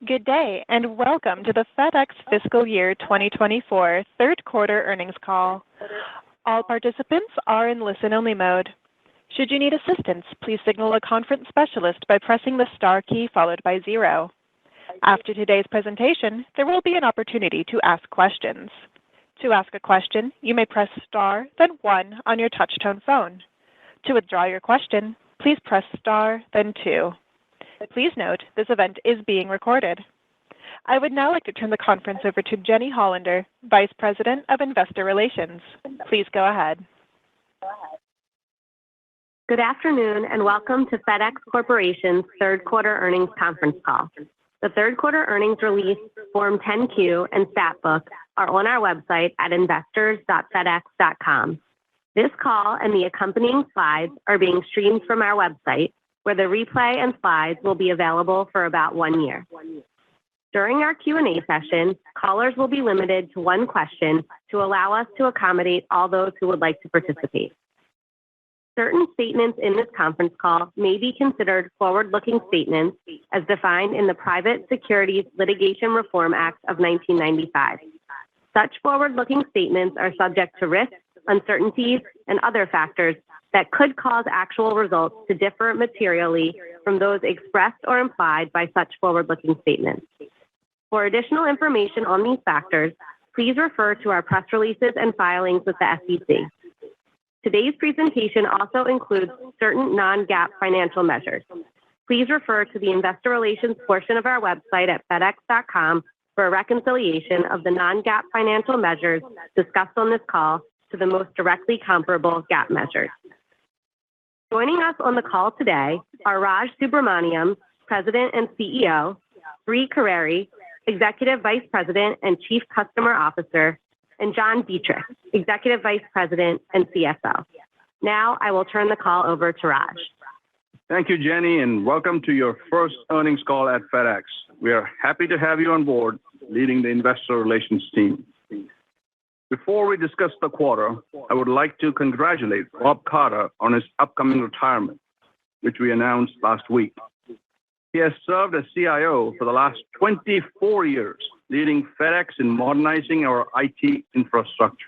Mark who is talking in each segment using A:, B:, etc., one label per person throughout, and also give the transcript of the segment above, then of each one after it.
A: Good day, and welcome to the FedEx Fiscal Year 2024 Third Quarter Earnings Call. All participants are in listen-only mode. Should you need assistance, please signal a conference specialist by pressing the star key followed by 0. After today's presentation, there will be an opportunity to ask questions. To ask a question, you may press star, then 1 on your touch-tone phone. To withdraw your question, please press star, then 2. Please note, this event is being recorded. I would now like to turn the conference over to Jenny Hollander, Vice President of Investor Relations. Please go ahead.
B: Good afternoon, and welcome to FedEx Corporation's third quarter earnings conference call. The third quarter earnings release, Form 10-Q, and stat book are on our website at investors.fedex.com. This call and the accompanying slides are being streamed from our website, where the replay and slides will be available for about 1 year. During our Q&A session, callers will be limited to one question to allow us to accommodate all those who would like to participate. Certain statements in this conference call may be considered forward-looking statements as defined in the Private Securities Litigation Reform Act of 1995. Such forward-looking statements are subject to risks, uncertainties, and other factors that could cause actual results to differ materially from those expressed or implied by such forward-looking statements. For additional information on these factors, please refer to our press releases and filings with the SEC. Today's presentation also includes certain non-GAAP financial measures. Please refer to the Investor Relations portion of our website at fedex.com for a reconciliation of the non-GAAP financial measures discussed on this call to the most directly comparable GAAP measures. Joining us on the call today are Raj Subramaniam, President and CEO, Brie Carere, Executive Vice President and Chief Customer Officer, and John Dietrich, Executive Vice President and CFO. Now, I will turn the call over to Raj.
C: Thank you, Jenny, and welcome to your first earnings call at FedEx. We are happy to have you on board leading the investor relations team. Before we discuss the quarter, I would like to congratulate Rob Carter on his upcoming retirement, which we announced last week. He has served as CIO for the last 24 years, leading FedEx in modernizing our IT infrastructure.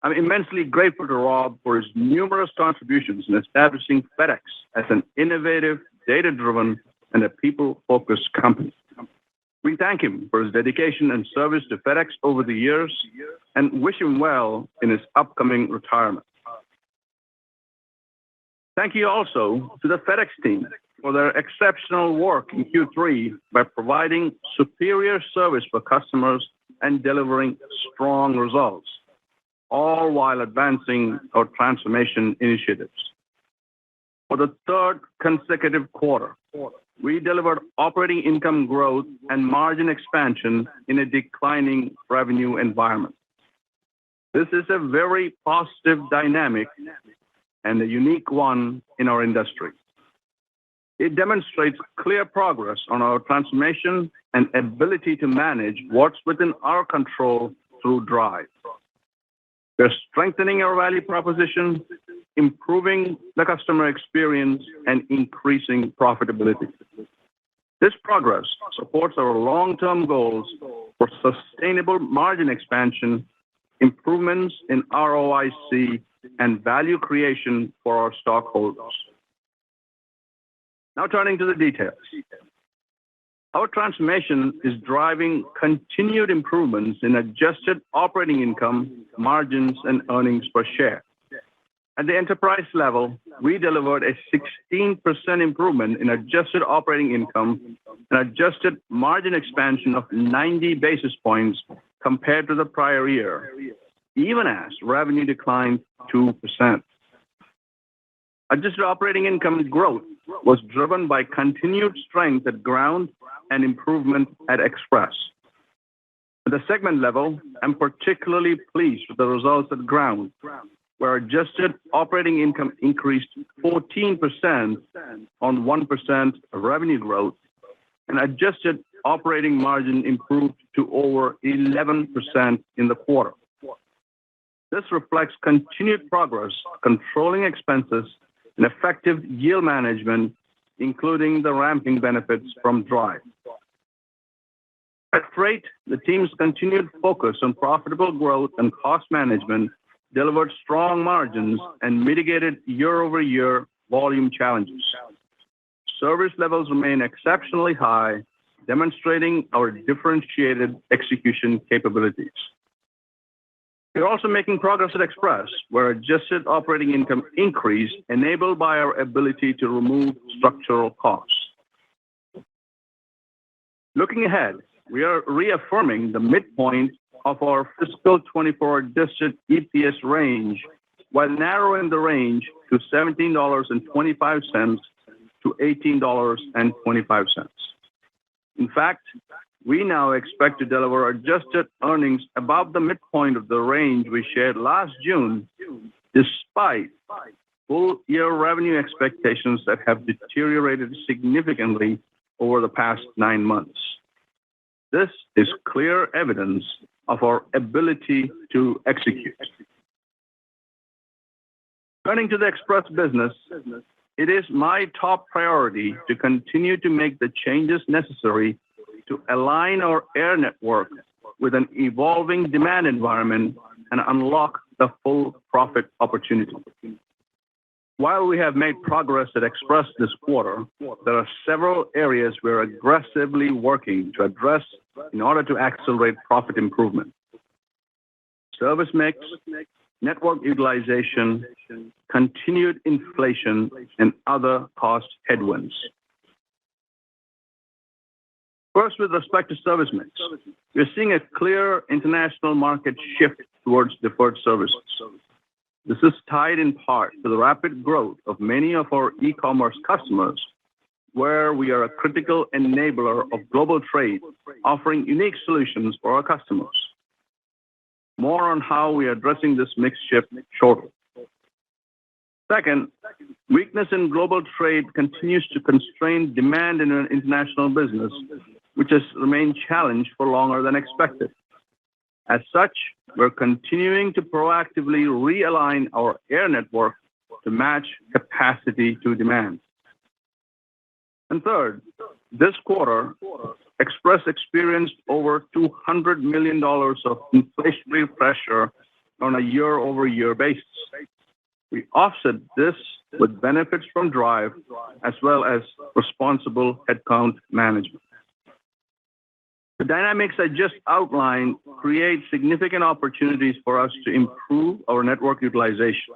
C: I'm immensely grateful to Rob for his numerous contributions in establishing FedEx as an innovative, data-driven, and a people-focused company. We thank him for his dedication and service to FedEx over the years and wish him well in his upcoming retirement. Thank you also to the FedEx team for their exceptional work in Q3 by providing superior service for customers and delivering strong results, all while advancing our transformation initiatives. For the third consecutive quarter, we delivered operating income growth and margin expansion in a declining revenue environment. This is a very positive dynamic and a unique one in our industry. It demonstrates clear progress on our transformation and ability to manage what's within our control through DRIVE. We're strengthening our value proposition, improving the customer experience, and increasing profitability. This progress supports our long-term goals for sustainable margin expansion, improvements in ROIC, and value creation for our stockholders. Now turning to the details. Our transformation is driving continued improvements in adjusted operating income, margins, and earnings per share. At the enterprise level, we delivered a 16% improvement in adjusted operating income and adjusted margin expansion of 90 basis points compared to the prior year, even as revenue declined 2%. Adjusted operating income growth was driven by continued strength at Ground and improvement at Express. At the segment level, I'm particularly pleased with the results at Ground, where adjusted operating income increased 14% on 1% revenue growth, and adjusted operating margin improved to over 11% in the quarter. This reflects continued progress controlling expenses and effective yield management, including the ramping benefits from DRIVE. At Freight, the team's continued focus on profitable growth and cost management delivered strong margins and mitigated year-over-year volume challenges. Service levels remain exceptionally high, demonstrating our differentiated execution capabilities. We're also making progress at Express, where adjusted operating income increased, enabled by our ability to remove structural costs. Looking ahead, we are reaffirming the midpoint of our fiscal 24 adjusted EPS range while narrowing the range to $17.25 to $18.25. In fact, we now expect to deliver adjusted earnings above the midpoint of the range we shared last June, despite full-year revenue expectations that have deteriorated significantly over the past 9 months. This is clear evidence of our ability to execute. Turning to the Express business, it is my top priority to continue to make the changes necessary to align our air network with an evolving demand environment and unlock the full profit opportunity. While we have made progress at Express this quarter, there are several areas we're aggressively working to address in order to accelerate profit improvement. Service mix, network utilization, continued inflation, and other cost headwinds. First, with respect to service mix, we're seeing a clear international market shift towards deferred services. This is tied in part to the rapid growth of many of our e-commerce customers, where we are a critical enabler of global trade, offering unique solutions for our customers. More on how we are addressing this mix shift shortly. Second, weakness in global trade continues to constrain demand in an international business, which has remained challenged for longer than expected. As such, we're continuing to proactively realign our air network to match capacity to demand. And third, this quarter, Express experienced over $200 million of inflationary pressure on a year-over-year basis. We offset this with benefits from Drive as well as responsible headcount management. The dynamics I just outlined create significant opportunities for us to improve our network utilization.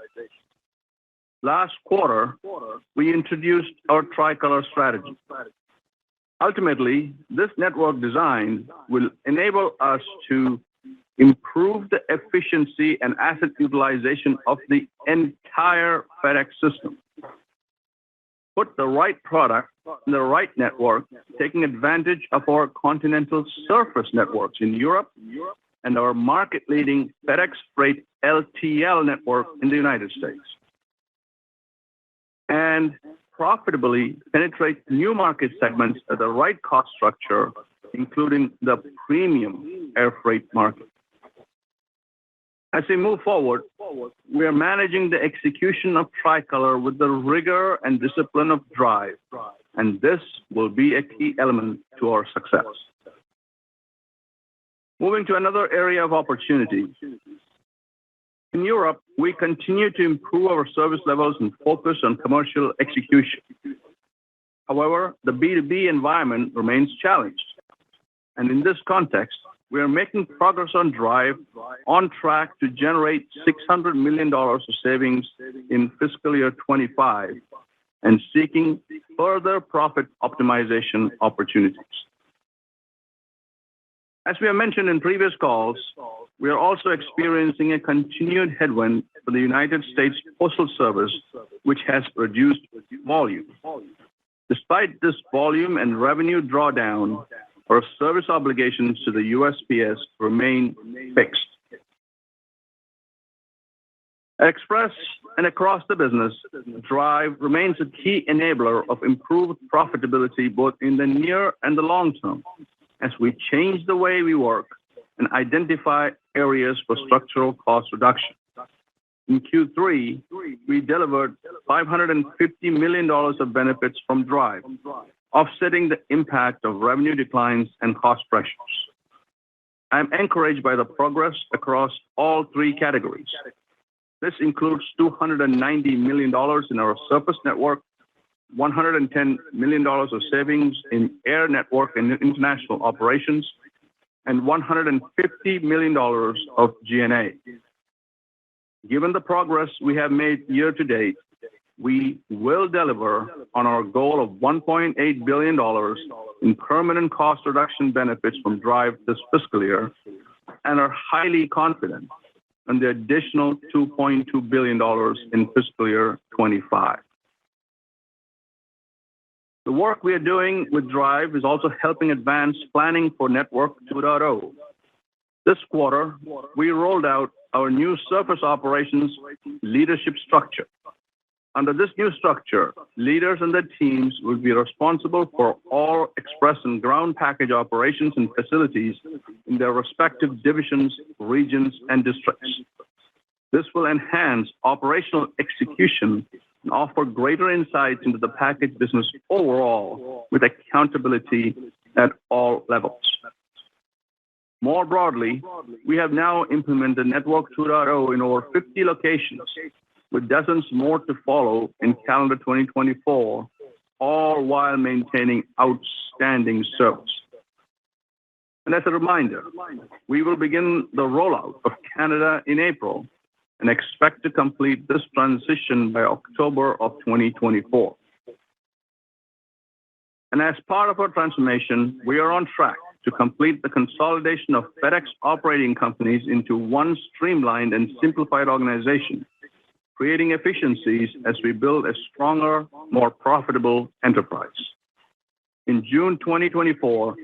C: Last quarter, we introduced our tricolor strategy. Ultimately, this network design will enable us to improve the efficiency and asset utilization of the entire FedEx system. Put the right product in the right network, taking advantage of our continental surface networks in Europe and our market-leading FedEx Freight LTL network in the United States. And profitably penetrate new market segments at the right cost structure, including the premium air freight market. As we move forward, we are managing the execution of Tricolor with the rigor and discipline of Drive, and this will be a key element to our success. Moving to another area of opportunity. In Europe, we continue to improve our service levels and focus on commercial execution. However, the B2B environment remains challenged. And in this context, we are making progress on Drive, on track to generate $600 million of savings in fiscal year 25, and seeking further profit optimization opportunities. As we have mentioned in previous calls, we are also experiencing a continued headwind for the United States Postal Service, which has reduced volume. Despite this volume and revenue drawdown, our service obligations to the USPS remain fixed. At Express and across the business, Drive remains a key enabler of improved profitability both in the near and the long term, as we change the way we work and identify areas for structural cost reduction. In Q3, we delivered $550 million of benefits from Drive, offsetting the impact of revenue declines and cost pressures. I'm encouraged by the progress across all three categories. This includes $290 million in our surface network, $110 million of savings in air network and international operations, and $150 million of G&A. Given the progress we have made year to date, we will deliver on our goal of $1.8 billion in permanent cost reduction benefits from DRIVE this fiscal year and are highly confident in the additional $2.2 billion in fiscal year 25. The work we are doing with DRIVE is also helping advance planning for Network 2.0. This quarter, we rolled out our new surface operations leadership structure. Under this new structure, leaders and their teams will be responsible for all express and ground package operations and facilities in their respective divisions, regions, and districts. This will enhance operational execution and offer greater insights into the package business overall with accountability at all levels. More broadly, we have now implemented Network 2.0 in over 50 locations, with dozens more to follow in calendar 2024, all while maintaining outstanding service. And as a reminder, we will begin the rollout of Canada in April and expect to complete this transition by October of 2024. And as part of our transformation, we are on track to complete the consolidation of FedEx operating companies into one streamlined and simplified organization, creating efficiencies as we build a stronger, more profitable enterprise. In June 2024,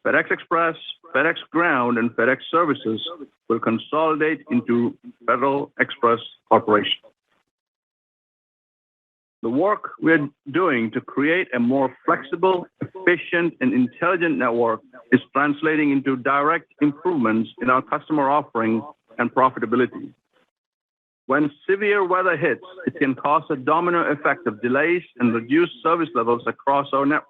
C: FedEx Express, FedEx Ground, and FedEx Services will consolidate into FedEx Express Corporation. The work we're doing to create a more flexible, efficient, and intelligent network is translating into direct improvements in our customer offering and profitability. When severe weather hits, it can cause a domino effect of delays and reduced service levels across our network.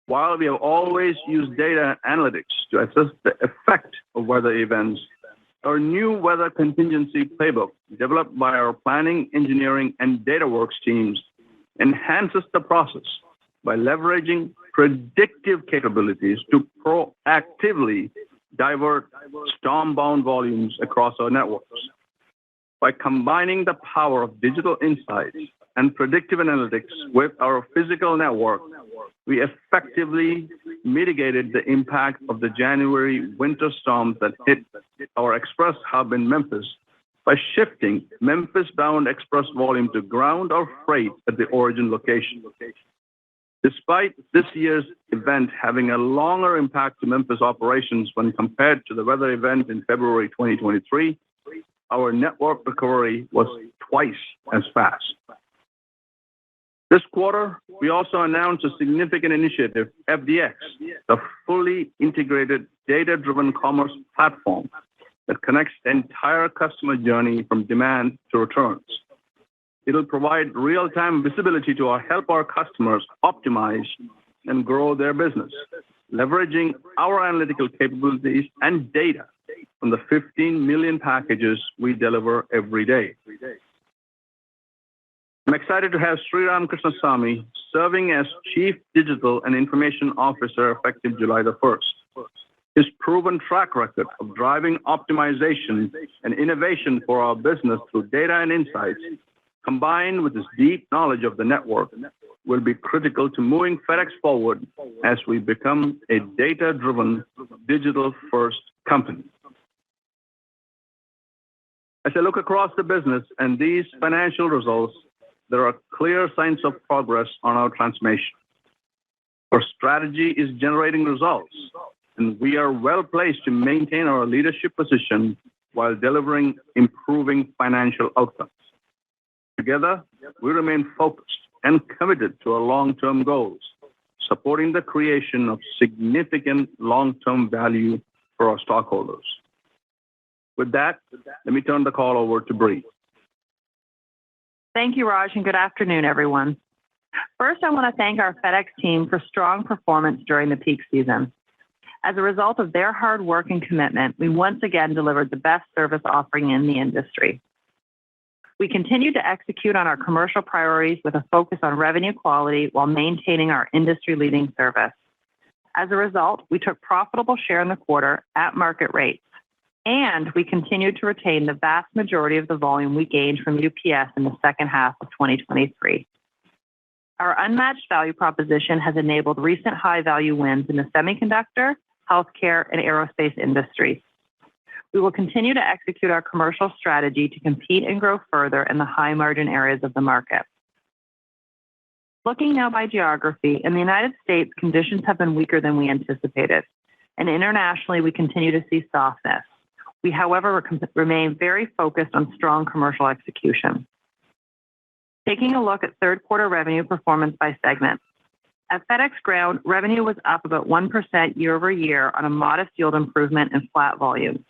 C: While we have always used data analytics to assess the effect of weather events, our new weather contingency playbook, developed by our planning, engineering, and DataWorks teams, enhances the process by leveraging predictive capabilities to proactively divert storm-bound volumes across our networks. By combining the power of digital insights and predictive analytics with our physical network, we effectively mitigated the impact of the January winter storms that hit our express hub in Memphis by shifting Memphis-bound express volume to ground or freight at the origin location. Despite this year's event having a longer impact to Memphis operations when compared to the weather event in February 2023, our network recovery was twice as fast. This quarter, we also announced a significant initiative, FDX, the fully integrated data-driven commerce platform that connects the entire customer journey from demand to returns. It'll provide real-time visibility to help our customers optimize and grow their business, leveraging our analytical capabilities and data from the 15 million packages we deliver every day. I'm excited to have Sriram Krishnasamy serving as Chief Digital and Information Officer effective July the 1st. His proven track record of driving optimization and innovation for our business through data and insights, combined with his deep knowledge of the network, will be critical to moving FedEx forward as we become a data-driven, digital-first company. As I look across the business and these financial results, there are clear signs of progress on our transformation. Our strategy is generating results, and we are well placed to maintain our leadership position while delivering improving financial outcomes. Together, we remain focused and committed to our long-term goals, supporting the creation of significant long-term value for our stockholders. With that, let me turn the call over to Brie.
D: Thank you, Raj, and good afternoon, everyone. First, I want to thank our FedEx team for strong performance during the peak season. As a result of their hard work and commitment, we once again delivered the best service offering in the industry. We continue to execute on our commercial priorities with a focus on revenue quality while maintaining our industry-leading service. As a result, we took profitable share in the quarter at market rates, and we continued to retain the vast majority of the volume we gained from UPS in the second half of 2023. Our unmatched value proposition has enabled recent high-value wins in the semiconductor, healthcare, and aerospace industries. We will continue to execute our commercial strategy to compete and grow further in the high-margin areas of the market. Looking now by geography, in the United States, conditions have been weaker than we anticipated, and internationally, we continue to see softness. We, however, remain very focused on strong commercial execution. Taking a look at third quarter revenue performance by segment. At FedEx Ground, revenue was up about 1% year over year on a modest yield improvement and flat volumes.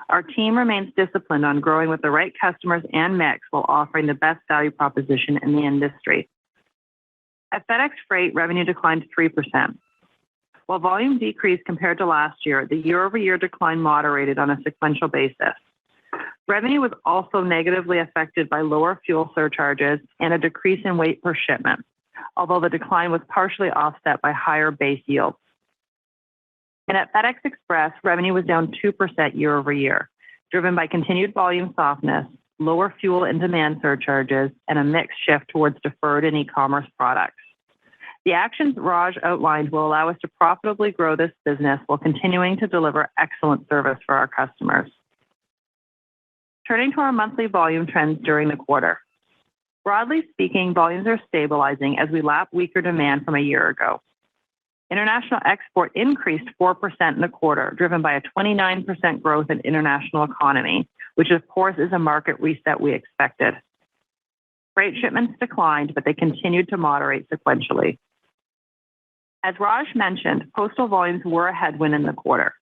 D: Our team remains disciplined on growing with the right customers and mix while offering the best value proposition in the industry. At FedEx Freight, revenue declined 3%. While volume decreased compared to last year, the year-over-year decline moderated on a sequential basis. Revenue was also negatively affected by lower fuel surcharges and a decrease in weight per shipment, although the decline was partially offset by higher base yields. And at FedEx Express, revenue was down 2% year over year, driven by continued volume softness, lower fuel and demand surcharges, and a mix shift towards deferred and e-commerce products. The actions Raj outlined will allow us to profitably grow this business while continuing to deliver excellent service for our customers. Turning to our monthly volume trends during the quarter. Broadly speaking, volumes are stabilizing as we lap weaker demand from a year ago. International export increased 4% in the quarter, driven by a 29% growth in international economy, which of course is a market reset we expected. Freight shipments declined, but they continued to moderate sequentially. As Raj mentioned, postal volumes were a headwind in the quarter.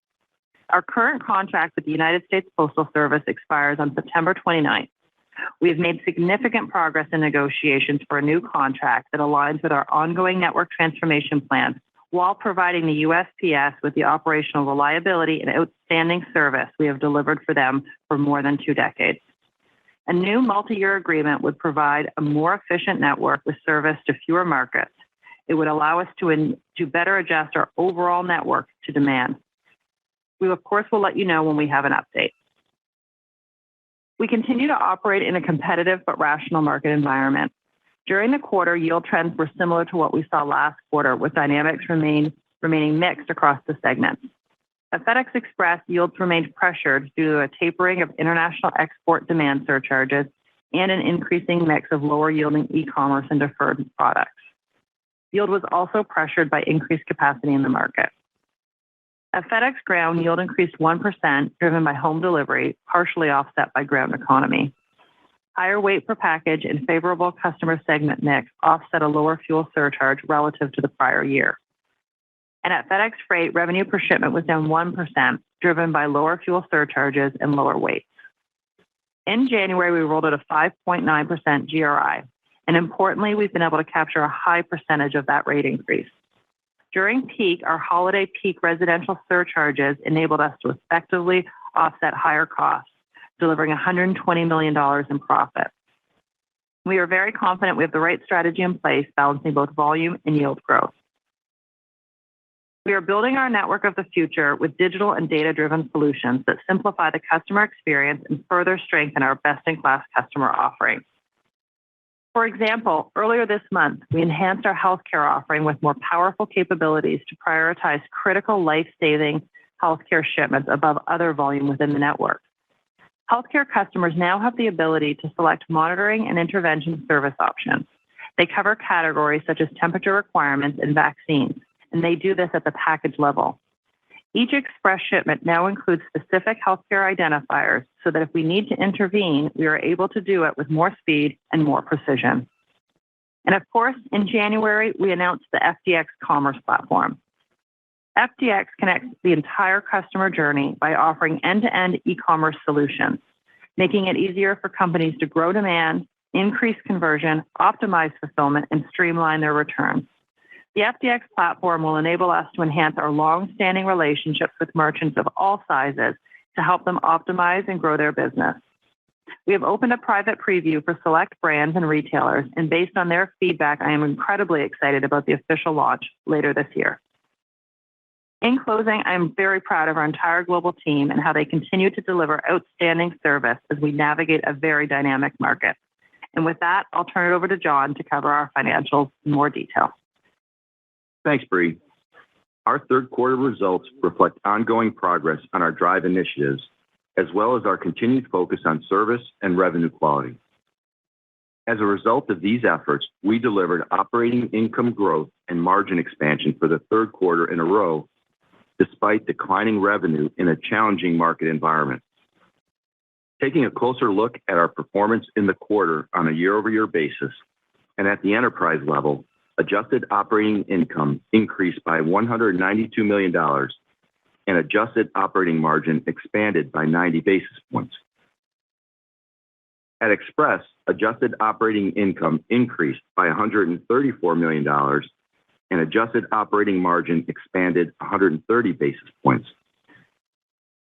D: Our current contract with the United States Postal Service expires on September 29th. We have made significant progress in negotiations for a new contract that aligns with our ongoing network transformation plans while providing the USPS with the operational reliability and outstanding service we have delivered for them for more than 2 decades. A new multi-year agreement would provide a more efficient network with service to fewer markets. It would allow us to better adjust our overall network to demand. We, of course, will let you know when we have an update. We continue to operate in a competitive but rational market environment. During the quarter, yield trends were similar to what we saw last quarter, with dynamics remaining mixed across the segments. At FedEx Express, yields remained pressured due to a tapering of international export demand surcharges and an increasing mix of lower-yielding e-commerce and deferred products. Yield was also pressured by increased capacity in the market. At FedEx Ground, yield increased 1%, driven by home delivery, partially offset by ground economy. Higher weight per package and favorable customer segment mix offset a lower fuel surcharge relative to the prior year. And at FedEx Freight, revenue per shipment was down 1%, driven by lower fuel surcharges and lower weights. In January, we rolled out a 5.9% GRI, and importantly, we've been able to capture a high percentage of that rate increase. During peak, our holiday peak residential surcharges enabled us to effectively offset higher costs, delivering $120 million in profit. We are very confident we have the right strategy in place, balancing both volume and yield growth. We are building our network of the future with digital and data-driven solutions that simplify the customer experience and further strengthen our best-in-class customer offerings. For example, earlier this month, we enhanced our healthcare offering with more powerful capabilities to prioritize critical life-saving healthcare shipments above other volume within the network. Healthcare customers now have the ability to select monitoring and intervention service options. They cover categories such as temperature requirements and vaccines, and they do this at the package level. Each express shipment now includes specific healthcare identifiers so that if we need to intervene, we are able to do it with more speed and more precision. And of course, in January, we announced the FDX Commerce Platform. FDX connects the entire customer journey by offering end-to-end e-commerce solutions, making it easier for companies to grow demand, increase conversion, optimize fulfillment, and streamline their returns. The FDX platform will enable us to enhance our long-standing relationships with merchants of all sizes to help them optimize and grow their business. We have opened a private preview for select brands and retailers, and based on their feedback, I am incredibly excited about the official launch later this year. In closing, I am very proud of our entire global team and how they continue to deliver outstanding service as we navigate a very dynamic market. And with that, I'll turn it over to John to cover our financials in more detail.
E: Thanks, Bree. Our third quarter results reflect ongoing progress on our DRIVE initiatives, as well as our continued focus on service and revenue quality. As a result of these efforts, we delivered operating income growth and margin expansion for the third quarter in a row, despite declining revenue in a challenging market environment. Taking a closer look at our performance in the quarter on a year-over-year basis, and at the enterprise level, adjusted operating income increased by $192 million, and adjusted operating margin expanded by 90 basis points. At Express, adjusted operating income increased by $134 million, and adjusted operating margin expanded 130 basis points.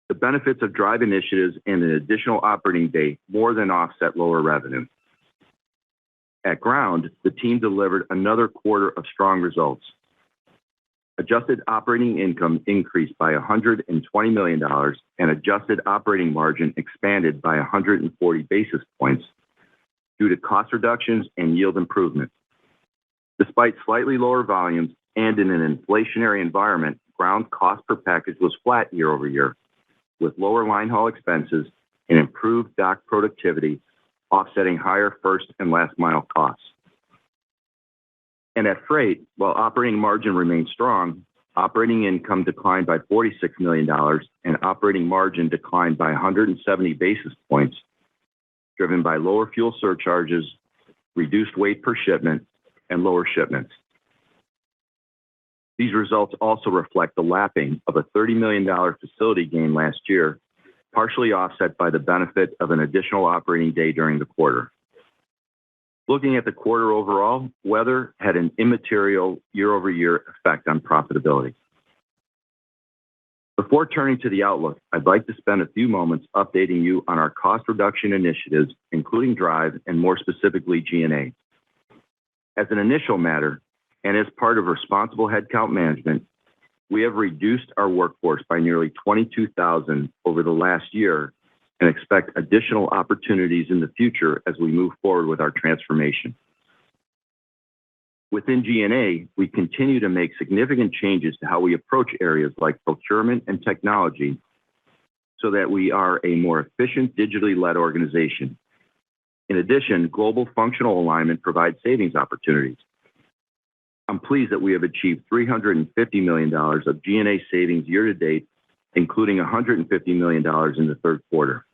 E: The benefits of DRIVE initiatives and an additional operating day more than offset lower revenue. At Ground, the team delivered another quarter of strong results. Adjusted operating income increased by $120 million, and adjusted operating margin expanded by 140 basis points due to cost reductions and yield improvement. Despite slightly lower volumes and in an inflationary environment, Ground cost per package was flat year over year, with lower line haul expenses and improved dock productivity offsetting higher first and last mile costs. And at Freight, while operating margin remained strong, operating income declined by $46 million and operating margin declined by 170 basis points, driven by lower fuel surcharges, reduced weight per shipment, and lower shipments. These results also reflect the lapping of a $30 million facility gain last year, partially offset by the benefit of an additional operating day during the quarter. Looking at the quarter overall, weather had an immaterial year-over-year effect on profitability. Before turning to the outlook, I'd like to spend a few moments updating you on our cost reduction initiatives, including DRIVE and more specifically G&A. As an initial matter, and as part of responsible headcount management, we have reduced our workforce by nearly 22,000 over the last year and expect additional opportunities in the future as we move forward with our transformation. Within G&A, we continue to make significant changes to how we approach areas like procurement and technology so that we are a more efficient, digitally led organization. In addition, global functional alignment provides savings opportunities. I'm pleased that we have achieved $350 million of G&A savings year to date, including $150 million in the third quarter.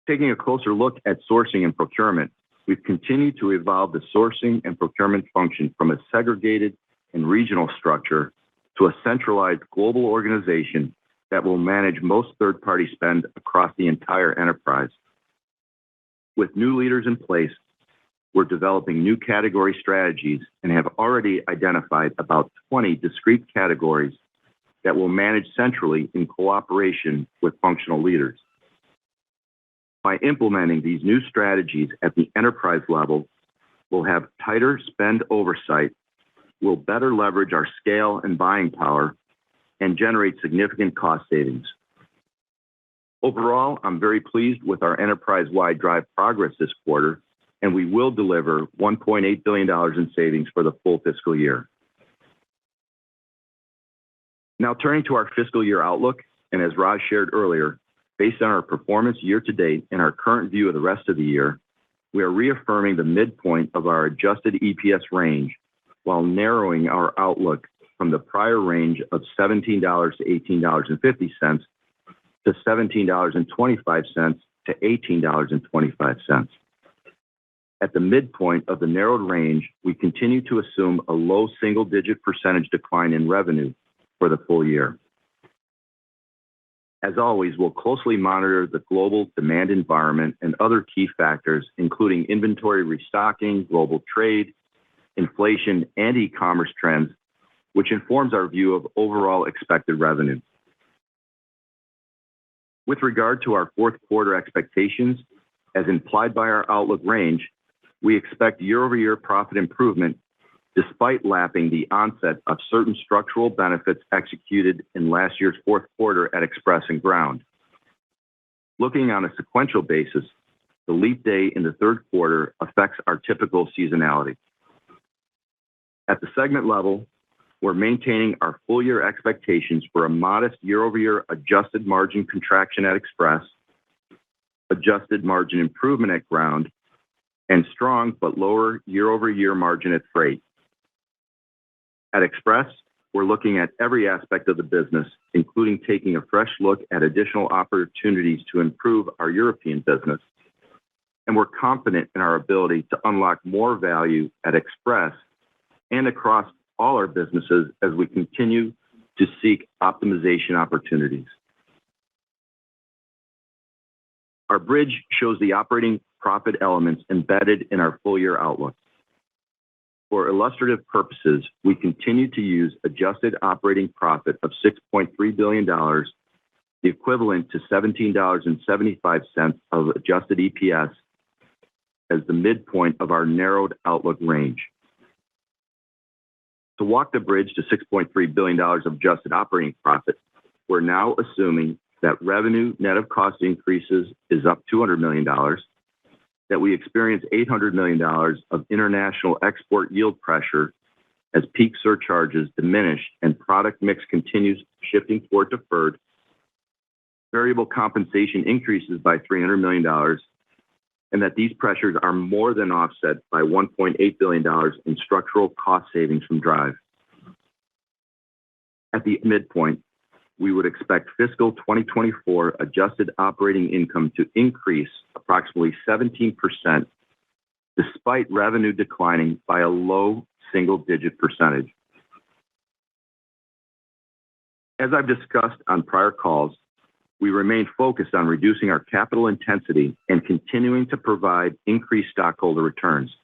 E: Taking a closer look at sourcing and procurement, we've continued to evolve the sourcing and procurement function from a segregated and regional structure to a centralized global organization that will manage most third-party spend across the entire enterprise. With new leaders in place, we're developing new category strategies and have already identified about 20 discrete categories that will manage centrally in cooperation with functional leaders. By implementing these new strategies at the enterprise level, we'll have tighter spend oversight, we'll better leverage our scale and buying power, and generate significant cost savings. Overall, I'm very pleased with our enterprise-wide DRIVE progress this quarter, and we will deliver $1.8 billion in savings for the full fiscal year. Now turning to our fiscal year outlook, and as Raj shared earlier, based on our performance year to date and our current view of the rest of the year, we are reaffirming the midpoint of our adjusted EPS range while narrowing our outlook from the prior range of $17 to $18.50 to $17.25 to $18.25. At the midpoint of the narrowed range, we continue to assume a low single-digit % decline in revenue for the full year. As always, we'll closely monitor the global demand environment and other key factors, including inventory restocking, global trade, inflation, and e-commerce trends, which informs our view of overall expected revenue. With regard to our fourth quarter expectations, as implied by our outlook range, we expect year-over-year profit improvement despite lapping the onset of certain structural benefits executed in last year's fourth quarter at Express and Ground. Looking on a sequential basis, the leap day in the third quarter affects our typical seasonality. At the segment level, we're maintaining our full-year expectations for a modest year-over-year adjusted margin contraction at Express, adjusted margin improvement at Ground, and strong but lower year-over-year margin at Freight. At Express, we're looking at every aspect of the business, including taking a fresh look at additional opportunities to improve our European business. And we're confident in our ability to unlock more value at Express and across all our businesses as we continue to seek optimization opportunities. Our bridge shows the operating profit elements embedded in our full-year outlook. For illustrative purposes, we continue to use adjusted operating profit of $6.3 billion, the equivalent to $17.75 of adjusted EPS, as the midpoint of our narrowed outlook range. To walk the bridge to $6.3 billion of adjusted operating profit, we're now assuming that revenue net of cost increases is up $200 million, that we experience $800 million of international export yield pressure as peak surcharges diminish and product mix continues shifting toward deferred, variable compensation increases by $300 million, and that these pressures are more than offset by $1.8 billion in structural cost savings from Drive. At the midpoint, we would expect fiscal 2024 adjusted operating income to increase approximately 17%, despite revenue declining by a low single-digit percentage. As I've discussed on prior calls, we remain focused on reducing our capital intensity and continuing to provide increased stockholder returns,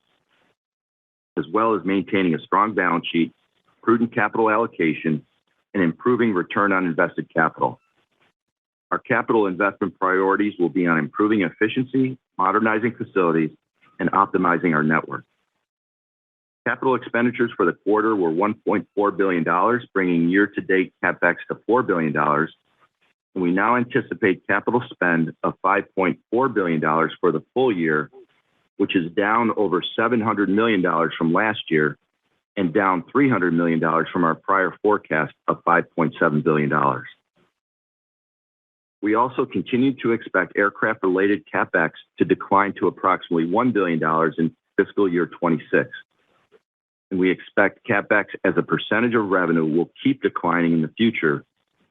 E: as well as maintaining a strong balance sheet, prudent capital allocation, and improving return on invested capital. Our capital investment priorities will be on improving efficiency, modernizing facilities, and optimizing our network. Capital expenditures for the quarter were $1.4 billion, bringing year-to-date CapEx to $4 billion, and we now anticipate capital spend of $5.4 billion for the full year, which is down over $700 million from last year and down $300 million from our prior forecast of $5.7 billion. We also continue to expect aircraft-related CapEx to decline to approximately $1 billion in fiscal year 26. And we expect CapEx as a percentage of revenue will keep declining in the future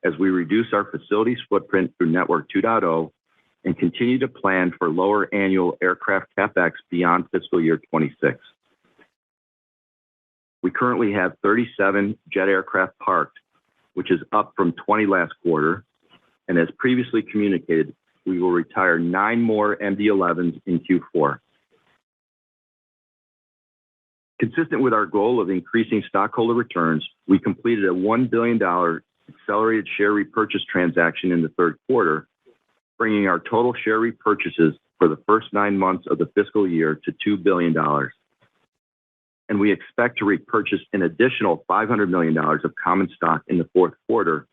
E: as we reduce our facilities footprint through Network 2.0 and continue to plan for lower annual aircraft CapEx beyond fiscal year 26. We currently have 37 jet aircraft parked, which is up from 20 last quarter. And as previously communicated, we will retire 9 more MD-11s in Q4. Consistent with our goal of increasing stockholder returns, we completed a $1 billion accelerated share repurchase transaction in the third quarter, bringing our total share repurchases for the first 9 months of the fiscal year to $2 billion. And we expect to repurchase an additional $500 million of common stock in the fourth quarter,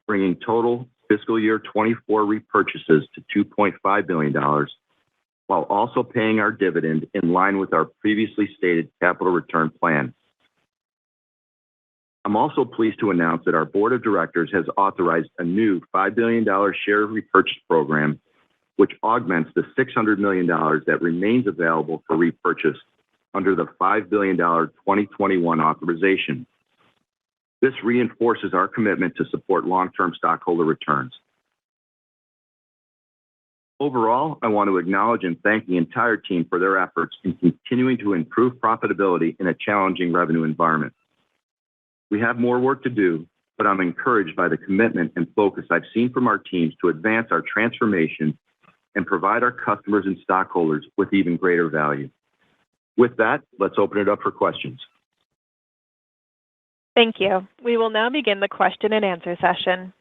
E: bringing total fiscal year 24 repurchases to $2.5 billion, while also paying our dividend in line with our previously stated capital return plan. I'm also pleased to announce that our board of directors has authorized a new $5 billion share repurchase program, which augments the $600 million that remains available for repurchase under the $5 billion 2021 authorization. This reinforces our commitment to support long-term stockholder returns. Overall, I want to acknowledge and thank the entire team for their efforts in continuing to improve profitability in a challenging revenue environment. We have more work to do, but I'm encouraged by the commitment and focus I've seen from our teams to advance our transformation and provide our customers and stockholders with even greater value. With that, let's open it up for questions.
A: Thank you. We will now begin the question and answer session.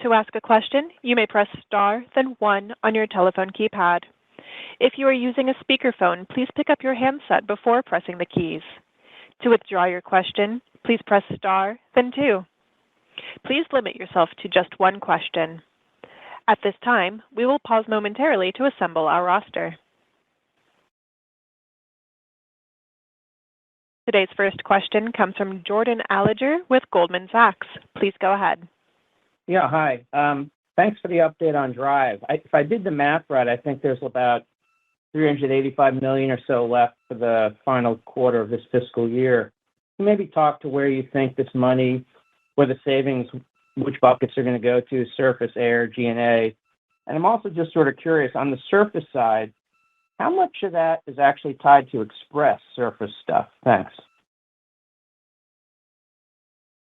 A: To ask a question, you may press star, then 1 on your telephone keypad. If you are using a speakerphone, please pick up your handset before pressing the keys. To withdraw your question, please press star, then 2. Please limit yourself to just one question. At this time, we will pause momentarily to assemble our roster. Today's first question comes from Jordan Alliger with Goldman Sachs. Please go ahead.
F: Yeah, hi. Thanks for the update on Drive. If I did the math right, I think there's about $385 million or so left for the final quarter of this fiscal year. Can you maybe talk to where you think this money, where the savings, which buckets are going to go to, surface, air, G&A? And I'm also just sort of curious, on the surface side, how much of that is actually tied to express surface stuff? Thanks.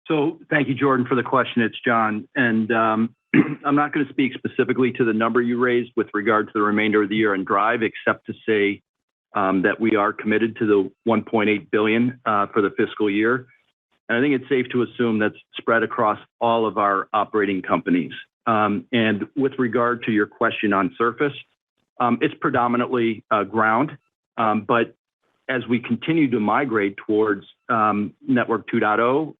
C: So thank you, Jordan, for the question. It's John. And I'm not going to speak specifically to the number you raised with regard to the remainder of the year in Drive, except to say that we are committed to the $1.8 billion for the fiscal year. And I think it's safe to assume that's spread across all of our operating companies. And with regard to your question on surface, it's predominantly Ground, but as we continue to migrate towards Network 2.0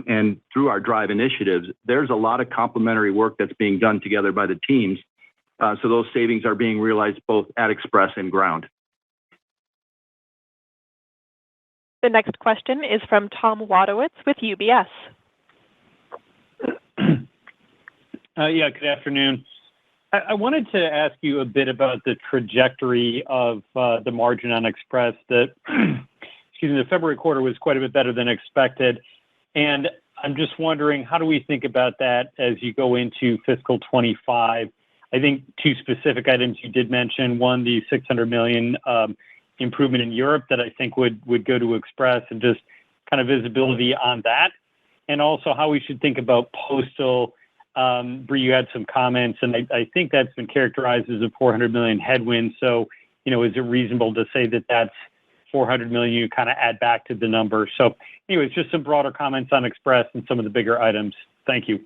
C: and through our Drive initiatives, there's a lot of complementary work that's being done together by the teams. So those savings are being realized both at Express and Ground.
A: The next question is from Tom Wadowitz with UBS.
G: Good afternoon. I wanted to ask you a bit about the trajectory of the margin on Express. The February quarter was quite a bit better than expected. And I'm just wondering, how do we think about that as you go into fiscal 25? I think two specific items you did mention. One, the $600 million improvement in Europe that I think would go to Express, and just kind of visibility on that. And also how we should think about postal. Bree, you had some comments, and I think that's been characterized as a $400 million headwind. So, is it reasonable to say that that's $400 million you kind of add back to the number? So anyways, just some broader comments on Express and some of the bigger items. Thank you.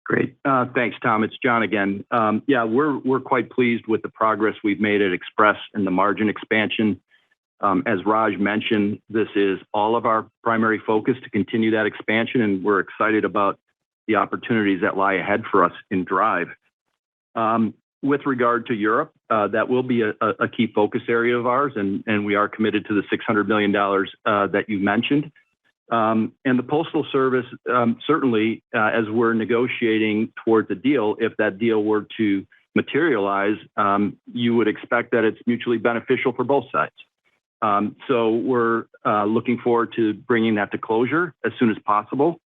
C: Great. Thanks, Tom. It's John again. We're quite pleased with the progress we've made at Express and the margin expansion. As Raj mentioned, this is all of our primary focus to continue that expansion, and we're excited about the opportunities that lie ahead for us in Drive. With regard to Europe, that will be a key focus area of ours, and we are committed to the $600 million that you mentioned. And the Postal Service, certainly, as we're negotiating towards a deal, if that deal were to materialize, you would expect that it's mutually beneficial for both sides. So we're looking forward to bringing that to closure as soon as possible.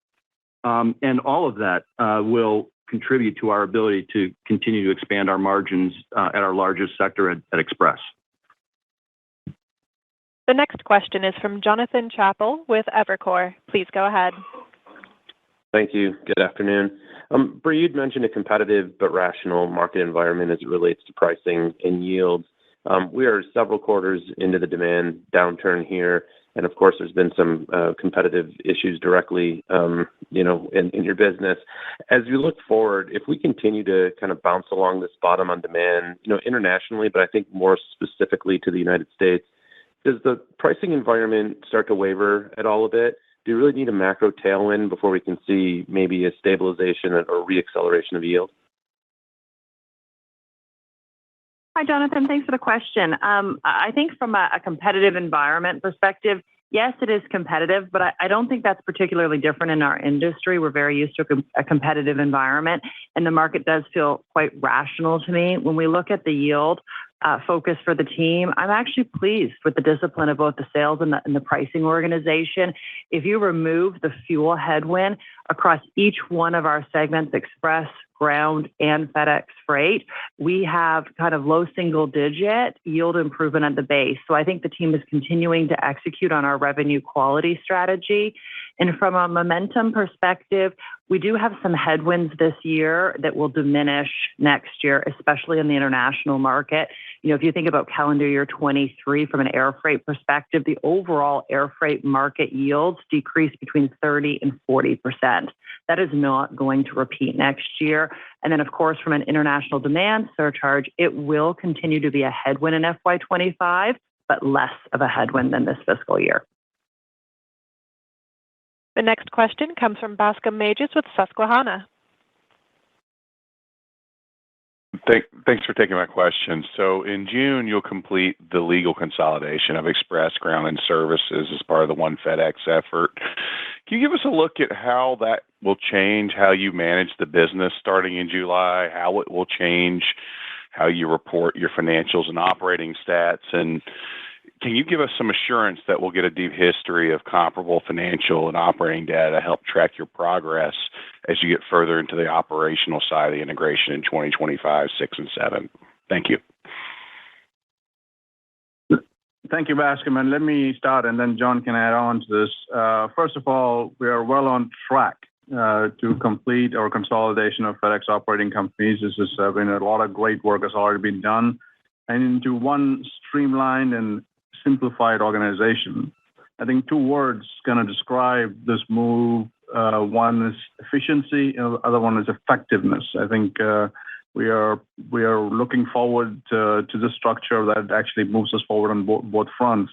C: And all of that will contribute to our ability to continue to expand our margins at our largest sector at Express.
A: The next question is from Jonathan Chappell with Evercore. Please go ahead.
H: Thank you. Good afternoon. Bree, you'd mentioned a competitive but rational market environment as it relates to pricing and yields. We are several quarters into the demand downturn here. And of course, there's been some competitive issues directly, in your business. As you look forward, if we continue to kind of bounce along this bottom on demand, internationally, but I think more specifically to the United States, does the pricing environment start to waver at all a bit? Do you really need a macro tailwind before we can see maybe a stabilization or reacceleration of yield?
D: Hi, Jonathan. Thanks for the question. I think from a competitive environment perspective, yes, it is competitive, but I don't think that's particularly different in our industry. We're very used to a competitive environment, and the market does feel quite rational to me. When we look at the yield focus for the team, I'm actually pleased with the discipline of both the sales and the pricing organization. If you remove the fuel headwind across each one of our segments, Express, Ground, and FedEx Freight, we have kind of low single-digit yield improvement at the base. So I think the team is continuing to execute on our revenue quality strategy. And from a momentum perspective, we do have some headwinds this year that will diminish next year, especially in the international market. If you think about calendar year 23 from an air freight perspective, the overall air freight market yields decreased between 30 and 40%. That is not going to repeat next year. And then, of course, from an international demand surcharge, it will continue to be a headwind in FY25, but less of a headwind than this fiscal year.
A: The next question comes from Bascome Majors with Susquehanna.
I: Thanks for taking my question. So in June, you'll complete the legal consolidation of Express, Ground, and Services as part of the One FedEx effort. Can you give us a look at how that will change how you manage the business starting in July, how it will change how you report your financials and operating stats? And can you give us some assurance that we'll get a deep history of comparable financial and operating data to help track your progress as you get further into the operational side of the integration in 2025, 6, and 7? Thank you.
C: Thank you, Bascome. And let me start, and then John can add on to this. First of all, we are well on track to complete our consolidation of FedEx operating companies. This has been a lot of great work has already been done, and into one streamlined and simplified organization. I think two words going to describe this move. One is efficiency, and the other one is effectiveness. I think we are looking forward to this structure that actually moves us forward on both fronts.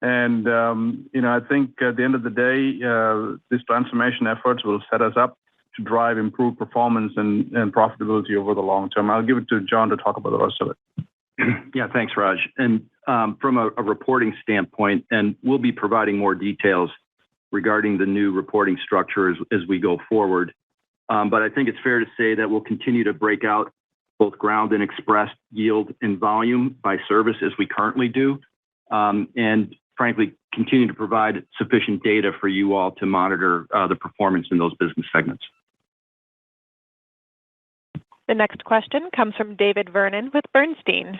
C: And I think at the end of the day, these transformation efforts will set us up to drive improved performance and profitability over the long term. I'll give it to John to talk about the rest of it.
E: Yeah, thanks, Raj. And from a reporting standpoint, and we'll be providing more details regarding the new reporting structure as we go forward. But I think it's fair to say that we'll continue to break out both Ground and Express yield and volume by service as we currently do. And frankly, continue to provide sufficient data for you all to monitor the performance in those business segments.
A: The next question comes from David Vernon with Bernstein.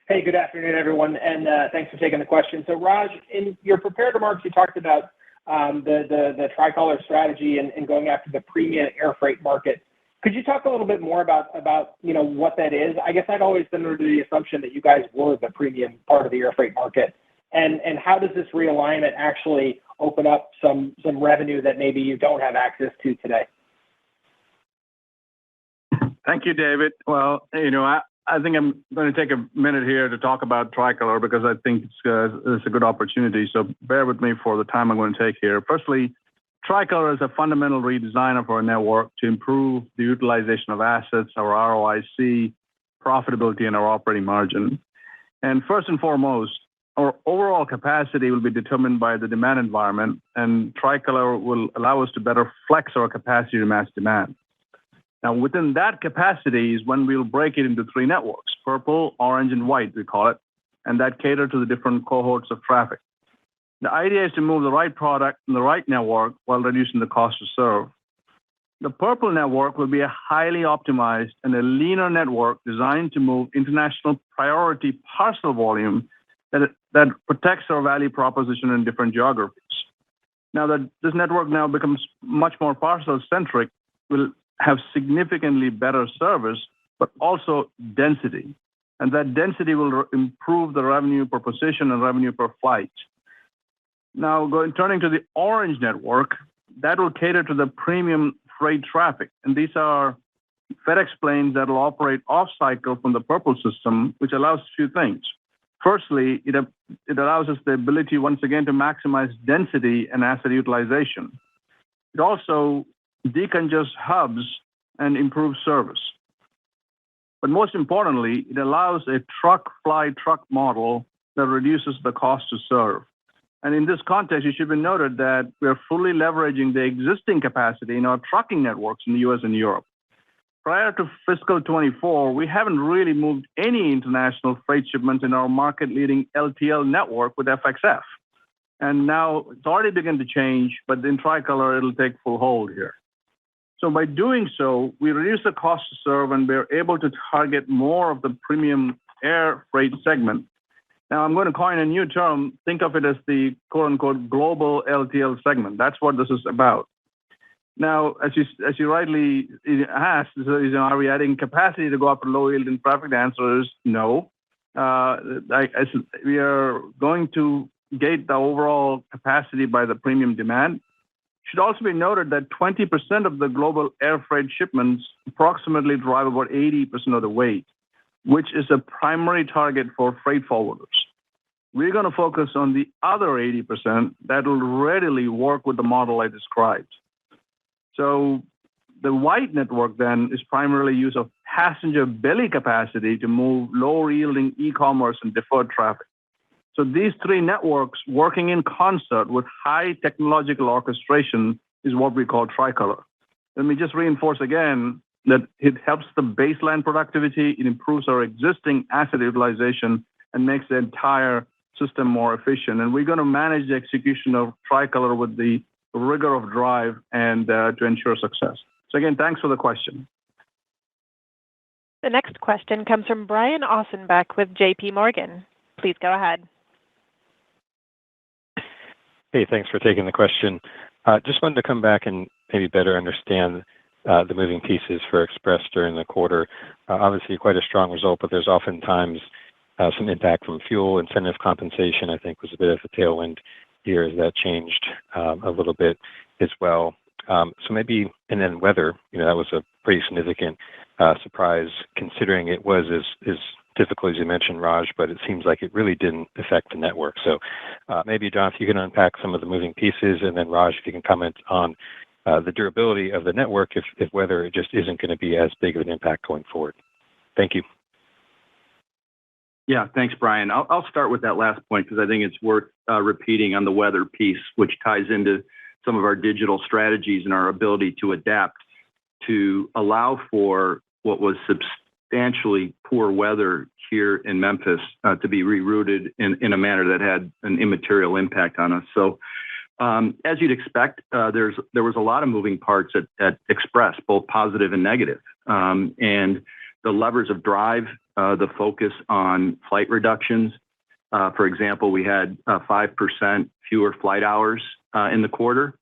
J: Hey, good afternoon, everyone, and thanks for taking the question. So, Raj, in your prepared remarks, you talked about the tricolor strategy and going after the premium air freight market. Could you talk a little bit more about what that is? I guess I'd always been under the assumption that you guys were the premium part of the air freight market. And how does this realignment actually open up some revenue that maybe you don't have access to today?
C: Thank you, David. Well, I think I'm going to take a minute here to talk about tricolor because I think it's a good opportunity. So bear with me for the time I'm going to take here. Firstly, tricolor is a fundamental redesign of our network to improve the utilization of assets, our ROIC, profitability, and our operating margin. And first and foremost, our overall capacity will be determined by the demand environment, and tricolor will allow us to better flex our capacity to match demand. Now, within that capacity is when we'll break it into three networks, purple, orange, and white, we call it, and that cater to the different cohorts of traffic. The idea is to move the right product in the right network while reducing the cost to serve. The purple network will be a highly optimized and a leaner network designed to move international priority parcel volume that protects our value proposition in different geographies. Now that this network now becomes much more parcel-centric, will have significantly better service, but also density. And that density will improve the revenue per position and revenue per flight. Now, turning to the orange network, that will cater to the premium freight traffic. And these are FedEx planes that will operate off-cycle from the purple system, which allows a few things. Firstly, it allows us the ability, once again, to maximize density and asset utilization. It also decongests hubs and improves service. But most importantly, it allows a truck-fly-truck model that reduces the cost to serve. And in this context, it should be noted that we are fully leveraging the existing capacity in our trucking networks in the U.S. and Europe. Prior to fiscal 24, we haven't really moved any international freight shipments in our market-leading LTL network with FXF. And now it's already begun to change, but in tricolor, it'll take full hold here. So by doing so, we reduce the cost to serve, and we're able to target more of the premium air freight segment. Now, I'm going to coin a new term. Think of it as the quote-unquote global LTL segment. That's what this is about. Now, as you rightly asked, are we adding capacity to go after low-yielding traffic? The answer is no. We are going to gate the overall capacity by the premium demand. It should also be noted that 20% of the global air freight shipments approximately drive about 80% of the weight, which is a primary target for freight forwarders. We're going to focus on the other 80% that will readily work with the model I described. So the white network then is primarily use of passenger belly capacity to move low-yielding e-commerce and deferred traffic. So these three networks working in concert with high technological orchestration is what we call tricolor. Let me just reinforce again that it helps the baseline productivity, it improves our existing asset utilization, and makes the entire system more efficient. And we're going to manage the execution of tricolor with the rigor of drive and to ensure success. So again, thanks for the question.
A: The next question comes from Brian Ossenbeck with JP Morgan. Please go ahead.
K: Hey, thanks for taking the question. Just wanted to come back and maybe better understand the moving pieces for Express during the quarter. Obviously, quite a strong result, but there's oftentimes some impact from fuel. Incentive compensation, I think, was a bit of a tailwind here as that changed a little bit as well. So maybe, and then weather, that was a pretty significant surprise considering it was as difficult as you mentioned, Raj, but it seems like it really didn't affect the network. So maybe, John, if you can unpack some of the moving pieces, and then Raj, if you can comment on the durability of the network if weather just isn't going to be as big of an impact going forward. Thank you.
E: Yeah, thanks, Brian. I'll start with that last point because I think it's worth repeating on the weather piece, which ties into some of our digital strategies and our ability to adapt to allow for what was substantially poor weather here in Memphis to be rerouted in a manner that had an immaterial impact on us. So as you'd expect, there was a lot of moving parts at Express, both positive and negative. And the levers of drive, the focus on flight reductions. For example, we had 5% fewer flight hours in the quarter.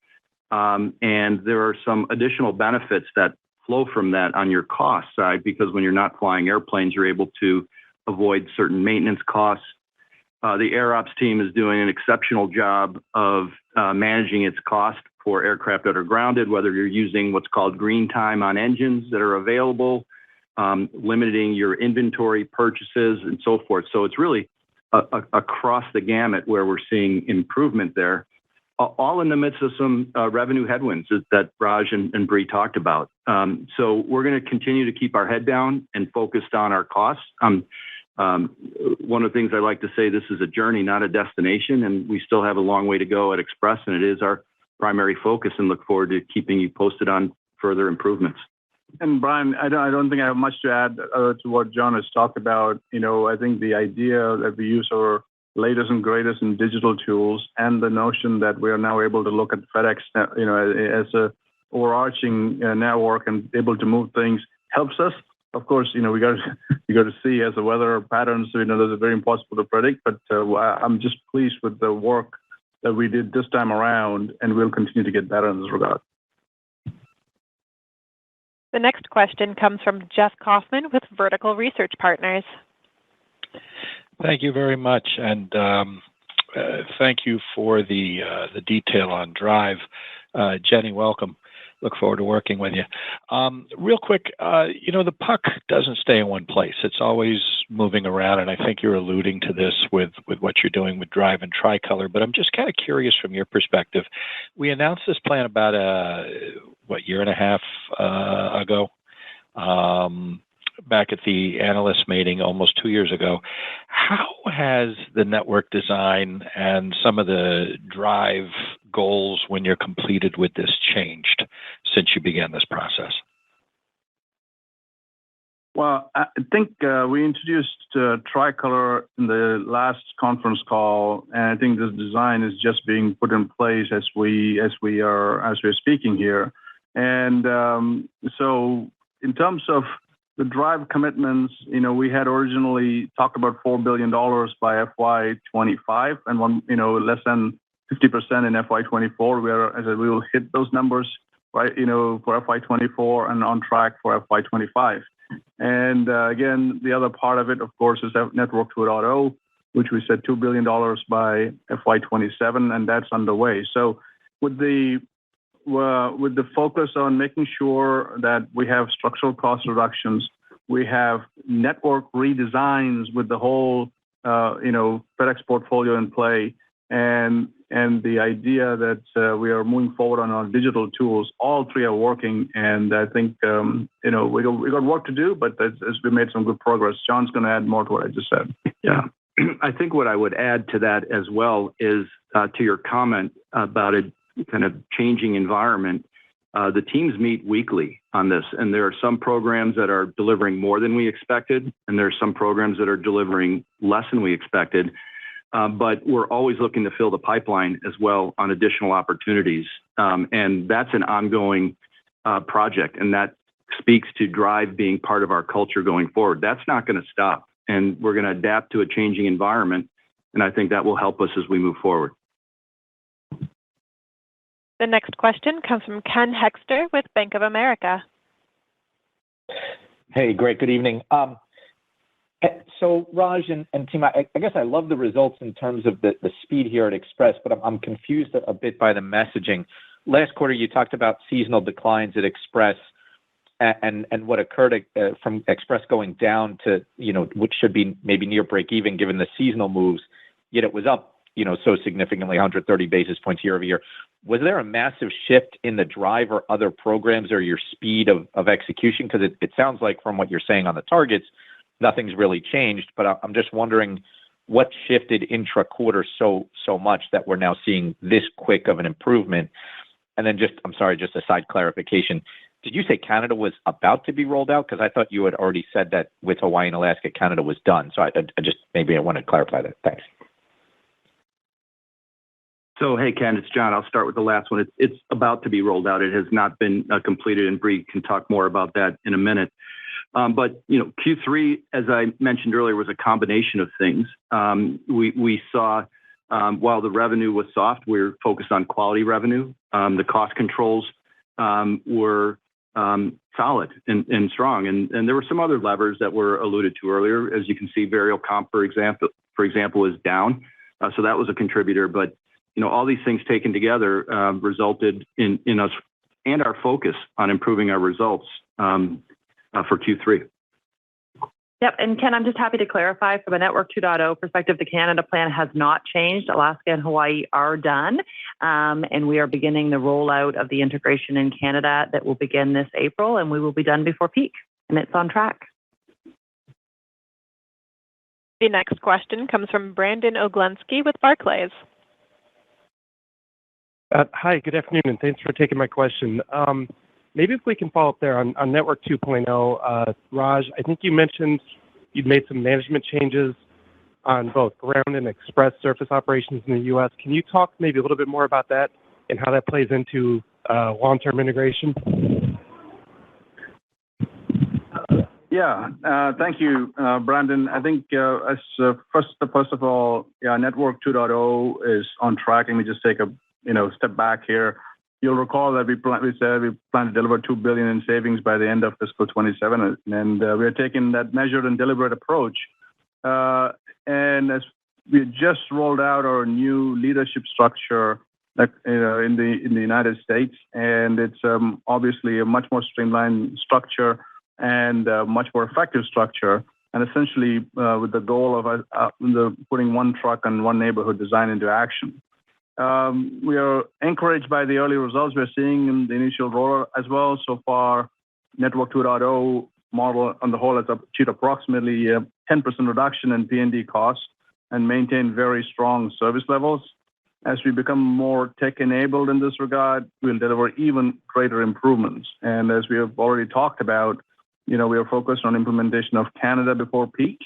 E: And there are some additional benefits that flow from that on your cost side, because when you're not flying airplanes, you're able to avoid certain maintenance costs. The Air Ops team is doing an exceptional job of managing its cost for aircraft that are grounded, whether you're using what's called green time on engines that are available, limiting your inventory purchases and so forth. So it's really across the gamut where we're seeing improvement there, all in the midst of some revenue headwinds that Raj and Bree talked about. So we're going to continue to keep our head down and focused on our costs. One of the things I like to say, this is a journey, not a destination, and we still have a long way to go at Express, and it is our primary focus, and look forward to keeping you posted on further improvements.
C: And Brian, I don't think I have much to add to what John has talked about. I think the idea that we use our latest and greatest in digital tools, and the notion that we are now able to look at FedEx, as a overarching network and able to move things helps us. Of course, we got to see as the weather patterns. Those are very impossible to predict. But I'm just pleased with the work that we did this time around, and we'll continue to get better in this regard.
A: The next question comes from Jeff Kauffman with Vertical Research Partners.
L: Thank you very much, and thank you for the detail on Drive. Jenny, welcome. Look forward to working with you. Real quick, the puck doesn't stay in one place. It's always moving around, and I think you're alluding to this with what you're doing with Drive and Tricolor, but I'm just kind of curious from your perspective. We announced this plan about year and a half ago, back at the analyst meeting almost 2 years ago. How has the network design and some of the Drive goals when you're completed with this changed since you began this process?
C: Well, I think we introduced Tricolor in the last conference call, and I think this design is just being put in place as we're speaking here. And so in terms of the drive commitments, we had originally talked about $4 billion by FY25 and less than 50% in FY24. We will hit those numbers, right, for FY24 and on track for FY25. And again, the other part of it, of course, is Network 2.0, which we said $2 billion by FY27, and that's underway. So with the focus on making sure that we have structural cost reductions, we have network redesigns with the whole, FedEx portfolio in play, and the idea that we are moving forward on our digital tools, all three are working. And I think, we got work to do, but as we made some good progress. John's going to add more to what I just said.
E: Yeah. I think what I would add to that as well is to your comment about a kind of changing environment. The teams meet weekly on this, and there are some programs that are delivering more than we expected, and there are some programs that are delivering less than we expected. But we're always looking to fill the pipeline as well on additional opportunities. And that's an ongoing project, and that speaks to drive being part of our culture going forward. That's not going to stop, and we're going to adapt to a changing environment, and I think that will help us as we move forward.
A: The next question comes from Ken Hoexter with Bank of America.
M: Hey, great. Good evening. So Raj and team, I guess I love the results in terms of the speed here at Express, but I'm confused a bit by the messaging. Last quarter, you talked about seasonal declines at Express and what occurred from Express going down to, which should be maybe near break even given the seasonal moves, yet it was up, so significantly 130 basis points year over year. Was there a massive shift in the drive or other programs or your speed of execution? Because it sounds like from what you're saying on the targets, nothing's really changed, but I'm just wondering what shifted intra-quarter so much that we're now seeing this quick of an improvement. And then just a side clarification. Did you say Canada was about to be rolled out? Because I thought you had already said that with Hawaii and Alaska, Canada was done. So I want to clarify that. Thanks.
E: So, hey, Ken, it's John. I'll start with the last one. It's about to be rolled out. It has not been completed, and Bree can talk more about that in a minute. But, Q3, as I mentioned earlier, was a combination of things. We saw, while the revenue was soft, we were focused on quality revenue. The cost controls were solid and strong. And there were some other levers that were alluded to earlier. As you can see, variable comp, for example, is down. So that was a contributor. But, all these things taken together resulted in us and our focus on improving our results for Q3.
D: Yep. And Ken, I'm just happy to clarify from a Network 2.0 perspective, the Canada plan has not changed. Alaska and Hawaii are done. And we are beginning the rollout of the integration in Canada that will begin this April, and we will be done before peak. And it's on track.
A: The next question comes from Brandon Oglenski with Barclays.
N: Hi, good afternoon, and thanks for taking my question. Maybe if we can follow up there on Network 2.0. Raj, I think you mentioned you'd made some management changes on both Ground and Express surface operations in the U.S. Can you talk maybe a little bit more about that and how that plays into long-term integration?
C: Yeah, thank you, Brandon. I think first of all, Network 2.0 is on track. Let me just take a step back here. You'll recall that we said we plan to deliver $2 billion in savings by the end of fiscal 27, and we are taking that measured and deliberate approach. And as we just rolled out our new leadership structure, in the United States, and it's obviously a much more streamlined structure and a much more effective structure, and essentially with the goal of putting one truck and one neighborhood design into action. We are encouraged by the early results we're seeing in the initial rollout as well. So far, Network 2.0 model on the whole has achieved approximately a 10% reduction in P&D costs and maintained very strong service levels. As we become more tech-enabled in this regard, we'll deliver even greater improvements. And as we have already talked about, we are focused on implementation of Canada before peak.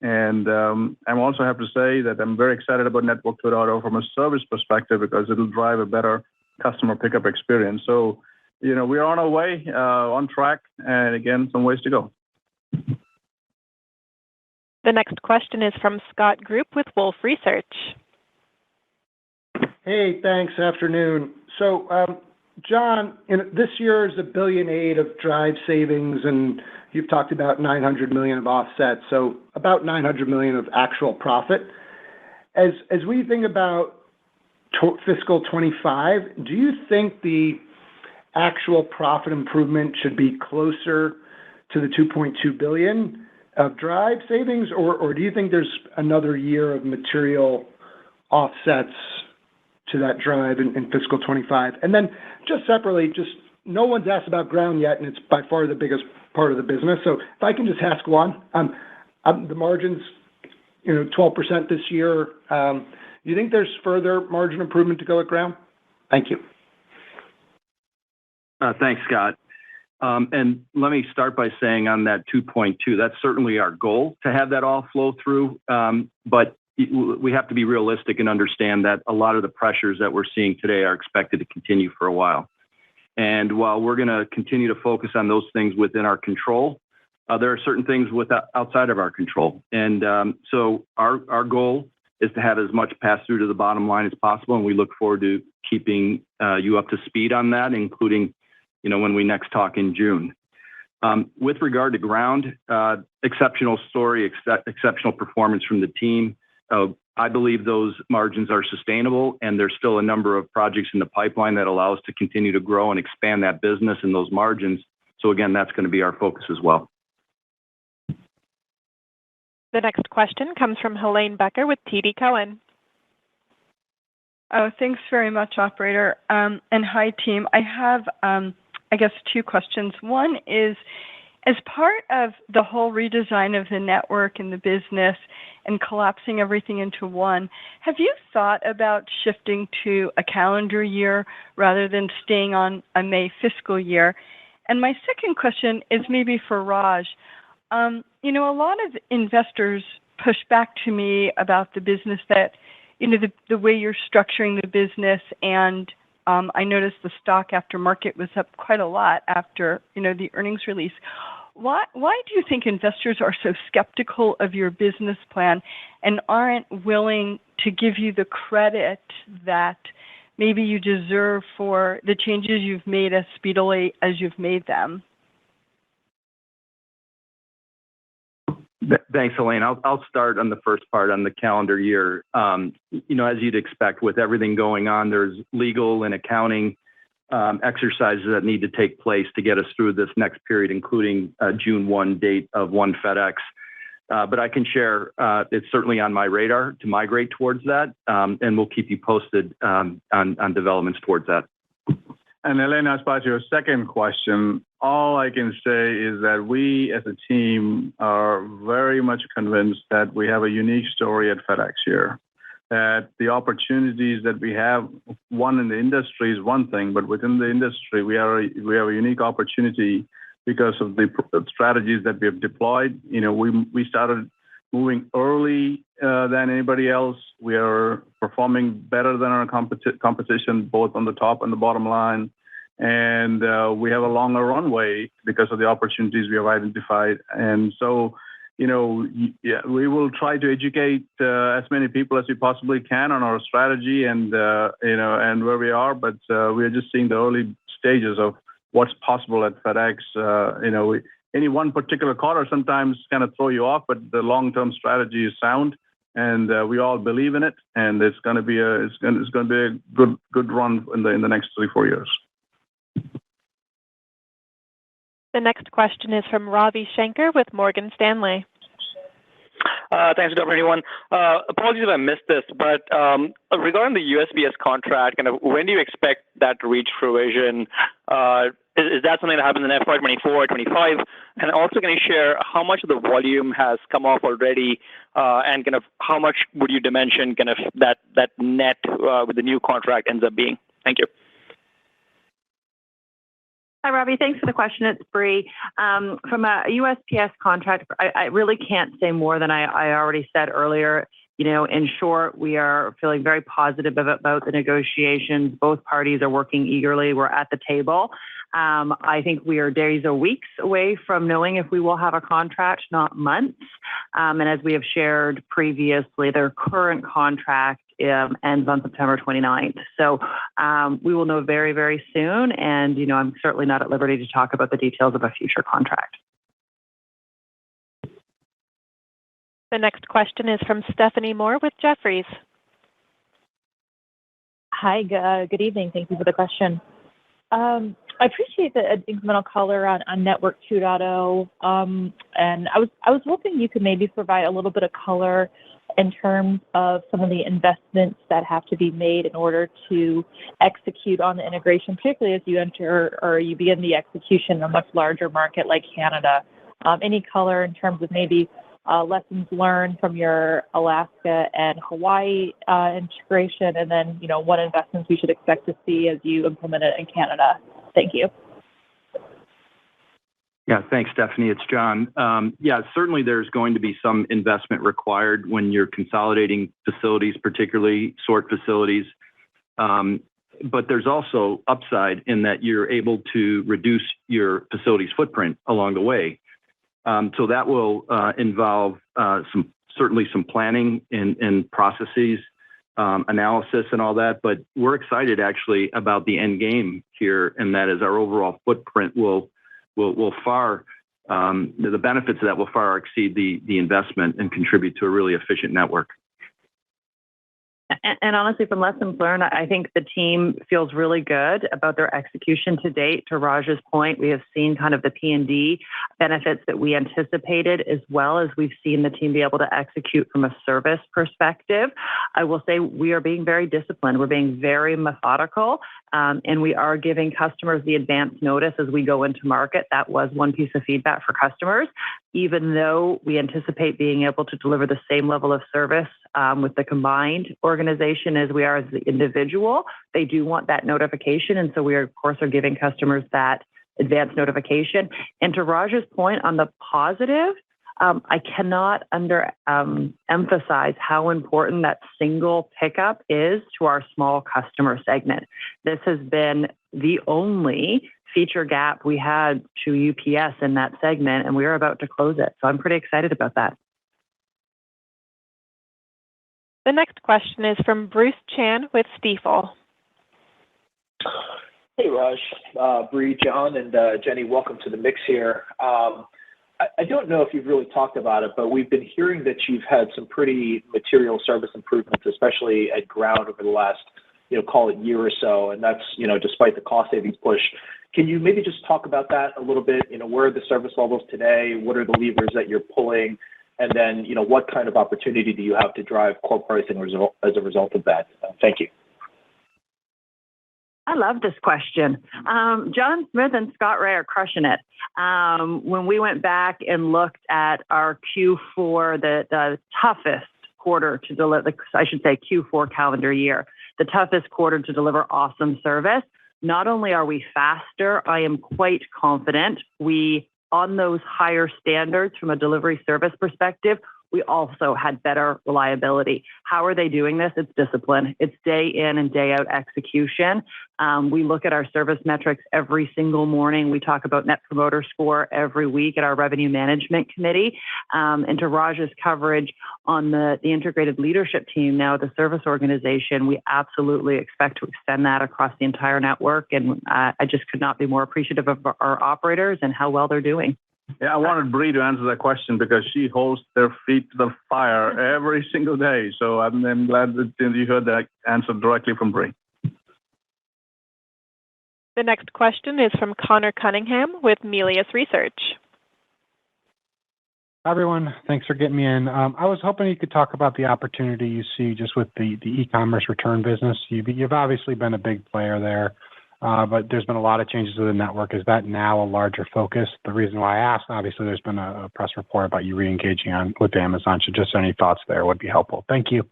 C: And I'm also happy to say that I'm very excited about Network 2.0 from a service perspective because it'll drive a better customer pickup experience. So, we are on our way, on track, and again, some ways to go.
A: The next question is from Scott Group with Wolfe Research.
O: Hey, thanks. Afternoon. So, John, this year is $1.8 billion of drive savings, and you've talked about $900 million of offsets, so about $900 million of actual profit. As we think about fiscal 25, do you think the actual profit improvement should be closer to the $2.2 billion of drive savings, or do you think there's another year of material offsets to that drive in fiscal 25? And then just separately, no one's asked about Ground yet, and it's by far the biggest part of the business. So if I can just ask one, the margins, 12% this year. Do you think there's further margin improvement to go at Ground? Thank you.
C: Thanks, Scott. And let me start by saying on that 2.2, that's certainly our goal to have that all flow through. But we have to be realistic and understand that a lot of the pressures that we're seeing today are expected to continue for a while. And while we're going to continue to focus on those things within our control, there are certain things outside of our control. And so our goal is to have as much pass through to the bottom line as possible. And we look forward to keeping you up to speed on that, including, when we next talk in June. With regard to Ground, exceptional story, exceptional performance from the team. I believe those margins are sustainable, and there's still a number of projects in the pipeline that allow us to continue to grow and expand that business and those margins. So again, that's going to be our focus as well.
A: The next question comes from Helane Becker with TD Cowen.
P: Oh, thanks very much, operator. And hi, team. I have, I guess, two questions. One is, as part of the whole redesign of the network and the business and collapsing everything into one, have you thought about shifting to a calendar year rather than staying on a May fiscal year? And my second question is maybe for Raj. A lot of investors push back to me about the business that, the way you're structuring the business, and I noticed the stock after market was up quite a lot after, the earnings release. Why do you think investors are so skeptical of your business plan and aren't willing to give you the credit that maybe you deserve for the changes you've made as speedily as you've made them?
C: Thanks, Helane. I'll start on the first part on the calendar year. As you'd expect, with everything going on, there's legal and accounting exercises that need to take place to get us through this next period, including a June 1 date of One FedEx. But I can share it's certainly on my radar to migrate towards that, and we'll keep you posted on developments towards that.
Q: And Helane, as part of your second question, all I can say is that we as a team are very much convinced that we have a unique story at FedEx here. That the opportunities that we have, one in the industry is one thing, but within the industry, we have a unique opportunity because of the strategies that we have deployed. We started moving early than anybody else. We are performing better than our competition, both on the top and the bottom line. And we have a longer runway because of the opportunities we have identified. And so, we will try to educate as many people as we possibly can on our strategy and where we are. But we are just seeing the early stages of what's possible at FedEx. Any one particular quarter sometimes kind of throw you off, but the long-term strategy is sound, and we all believe in it. And it's going to be a good run in the next 3-4 years.
A: The next question is from Ravi Shanker with Morgan Stanley.
R: Thanks, everyone. Apologies if I missed this, but regarding the USPS contract, when do you expect that to reach fruition? Is that something that happens in FY 24, 25? And also, can you share how much of the volume has come off already, and how much would you dimension that net with the new contract ends up being? Thank you.
D: Hi, Robbie. Thanks for the question. It's Bree. From a USPS contract, I really can't say more than I already said earlier. In short, we are feeling very positive about the negotiations. Both parties are working eagerly. We're at the table. I think we are days or weeks away from knowing if we will have a contract, not months. And as we have shared previously, their current contract ends on September 29th. So we will know very, very soon. And, I'm certainly not at liberty to talk about the details of a future contract.
A: The next question is from Stephanie Moore with Jefferies.
S: Hi, good evening. Thank you for the question. I appreciate the incremental color on Network 2.0, and I was hoping you could maybe provide a little bit of color in terms of some of the investments that have to be made in order to execute on the integration, particularly as you enter or you begin the execution in a much larger market like Canada. Any color in terms of maybe lessons learned from your Alaska and Hawaii integration, and then, what investments we should expect to see as you implement it in Canada. Thank you.
E: Yeah, thanks, Stephanie. It's John. Certainly there's going to be some investment required when you're consolidating facilities, particularly sort facilities. But there's also upside in that you're able to reduce your facility's footprint along the way. So that will involve certainly some planning and processes, analysis and all that. But we're excited actually about the end game here, and that is our overall footprint will far, the benefits of that will far exceed the investment and contribute to a really efficient network.
D: And honestly, from lessons learned, I think the team feels really good about their execution to date. To Raj's point, we have seen kind of the P&D benefits that we anticipated, as well as we've seen the team be able to execute from a service perspective. I will say we are being very disciplined. We're being very methodical, and we are giving customers the advance notice as we go into market. That was one piece of feedback for customers. Even though we anticipate being able to deliver the same level of service with the combined organization as we are as the individual, they do want that notification. And so we are, of course, are giving customers that advance notification. And to Raj's point on the positive, I cannot emphasize how important that single pickup is to our small customer segment. This has been the only feature gap we had to UPS in that segment, and we are about to close it. So I'm pretty excited about that.
A: The next question is from Bruce Chan with Stifel.
T: Hey, Raj, Bree, John, and Jenny, welcome to the mix here. I don't know if you've really talked about it, but we've been hearing that you've had some pretty material service improvements, especially at Ground over the last, call it year or so, and that's, despite the cost savings push. Can you maybe just talk about that a little bit? Where are the service levels today? What are the levers that you're pulling? And then, what kind of opportunity do you have to drive core pricing as a result of that? Thank you.
D: I love this question. John Smith and Scott Ray are crushing it. When we went back and looked at our Q4, the toughest quarter to deliver, I should say Q4 calendar year, the toughest quarter to deliver awesome service, not only are we faster, I am quite confident on those higher standards from a delivery service perspective, we also had better reliability. How are they doing this? It's discipline. It's day in and day out execution. We look at our service metrics every single morning. We talk about Net Promoter Score every week at our Revenue Management Committee. And to Raj's coverage on the integrated leadership team now, the service organization, we absolutely expect to extend that across the entire network. And I just could not be more appreciative of our operators and how well they're doing.
Q: Yeah, I wanted Bree to answer that question because she holds their feet to the fire every single day. So I'm glad that you heard that answer directly from Bree.
A: The next question is from Connor Cunningham with Melius Research.
U: Hi, everyone. Thanks for getting me in. I was hoping you could talk about the opportunity you see just with the e-commerce return business. You've obviously been a big player there. But there's been a lot of changes to the network. Is that now a larger focus? The reason why I asked, obviously, there's been a press report about you re-engaging with Amazon. So just any thoughts there would be helpful. Thank you.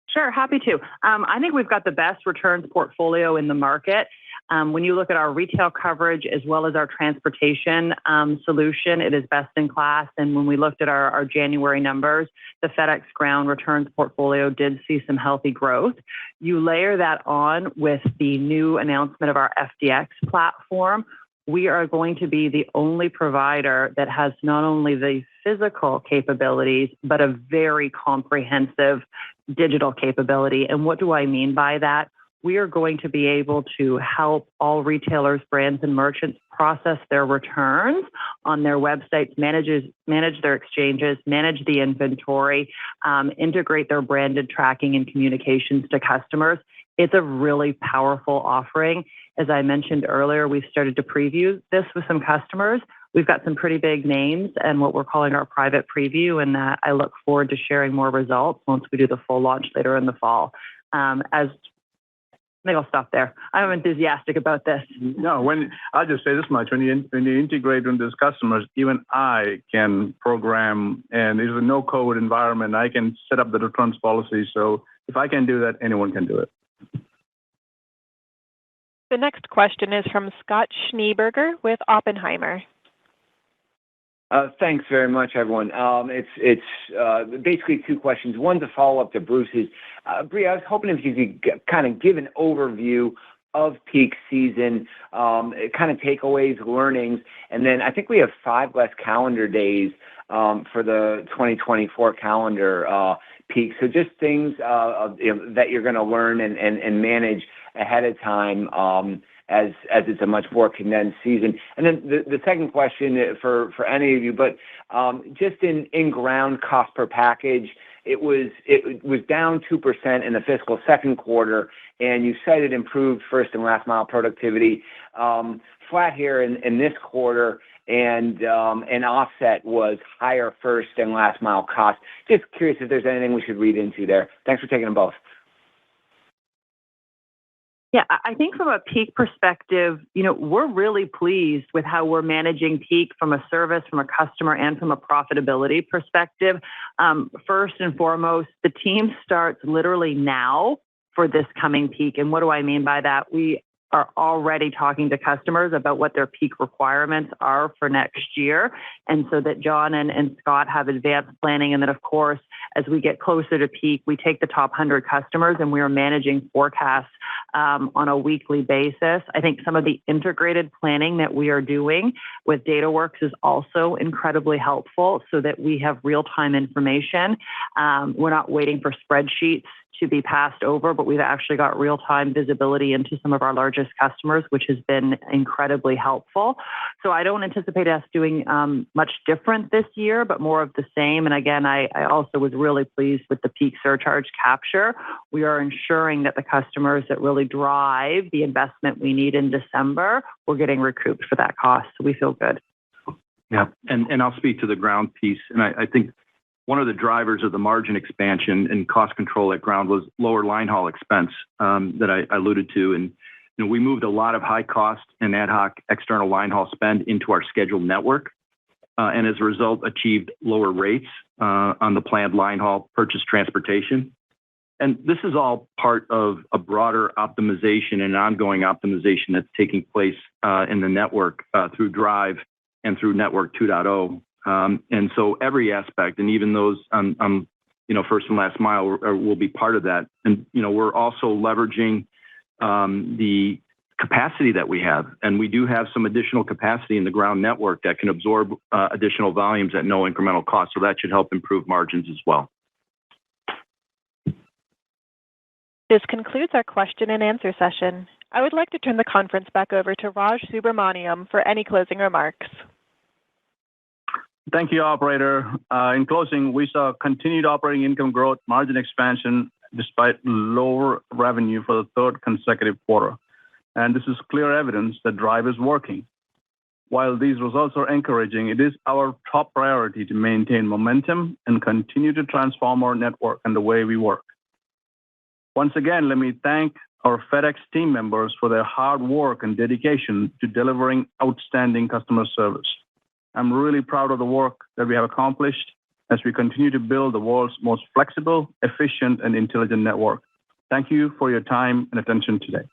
D: Sure, happy to. I think we've got the best returns portfolio in the market. When you look at our retail coverage as well as our transportation solution, it is best in class. And when we looked at our January numbers, the FedEx Ground returns portfolio did see some healthy growth. You layer that on with the new announcement of our FDX platform, we are going to be the only provider that has not only the physical capabilities, but a very comprehensive digital capability. And what do I mean by that? We are going to be able to help all retailers, brands, and merchants process their returns on their websites, manage their exchanges, manage the inventory, integrate their branded tracking and communications to customers. It's a really powerful offering. As I mentioned earlier, we've started to preview this with some customers. We've got some pretty big names and what we're calling our private preview, and I look forward to sharing more results once we do the full launch later in the fall. I think I'll stop there. I'm enthusiastic about this.
Q: No, I'll just say this much: when you integrate with these customers, even I can program, and it's a no-code environment. I can set up the returns policy. So if I can do that, anyone can do it.
A: The next question is from Scott Schneeberger with Oppenheimer.
B: Thanks very much, everyone. It's basically two questions. One's a follow-up to Bruce's. Brie, I was hoping if you could kind of give an overview of peak season, kind of takeaways, learnings, and then I think we have 5 less calendar days for the 2024 calendar peak. So just things that you're going to learn and manage ahead of time as it's a much more condensed season. And then the second question for any of you, but just in ground cost per package, it was down 2% in the fiscal second quarter, and you cited improved first and last mile productivity. Flat here in this quarter, and an offset was higher first and last mile cost. Just curious if there's anything we should read into there. Thanks for taking them both.
D: Yeah, I think from a peak perspective, we're really pleased with how we're managing peak from a service, from a customer, and from a profitability perspective. First and foremost, the team starts literally now for this coming peak. And what do I mean by that? We are already talking to customers about what their peak requirements are for next year. And so that John and Scott have advanced planning. And then, of course, as we get closer to peak, we take the top 100 customers and we are managing forecasts on a weekly basis. I think some of the integrated planning that we are doing with DataWorks is also incredibly helpful so that we have real-time information. We're not waiting for spreadsheets to be passed over, but we've actually got real-time visibility into some of our largest customers, which has been incredibly helpful. So I don't anticipate us doing much different this year, but more of the same. And again, I also was really pleased with the peak surcharge capture. We are ensuring that the customers that really drive the investment we need in December, we're getting recouped for that cost. So we feel good.
C: Yeah, and I'll speak to the ground piece. And I think one of the drivers of the margin expansion and cost control at Ground was lower line haul expense that I alluded to. And we moved a lot of high cost and ad hoc external line haul spend into our scheduled network, and as a result, achieved lower rates on the planned line haul purchase transportation. And this is all part of a broader optimization and ongoing optimization that's taking place in the network through Drive and through Network 2.0. And so every aspect, and even those on first and last mile, will be part of that. And we're also leveraging the capacity that we have, and we do have some additional capacity in the ground network that can absorb additional volumes at no incremental cost. So that should help improve margins as well.
A: This concludes our question and answer session. I would like to turn the conference back over to Raj Subramaniam for any closing remarks.
Q: Thank you, operator. In closing, we saw continued operating income growth, margin expansion, despite lower revenue for the third consecutive quarter. And this is clear evidence that Drive is working. While these results are encouraging, it is our top priority to maintain momentum and continue to transform our network and the way we work. Once again, let me thank our FedEx team members for their hard work and dedication to delivering outstanding customer service. I'm really proud of the work that we have accomplished as we continue to build the world's most flexible, efficient, and intelligent network. Thank you for your time and attention today.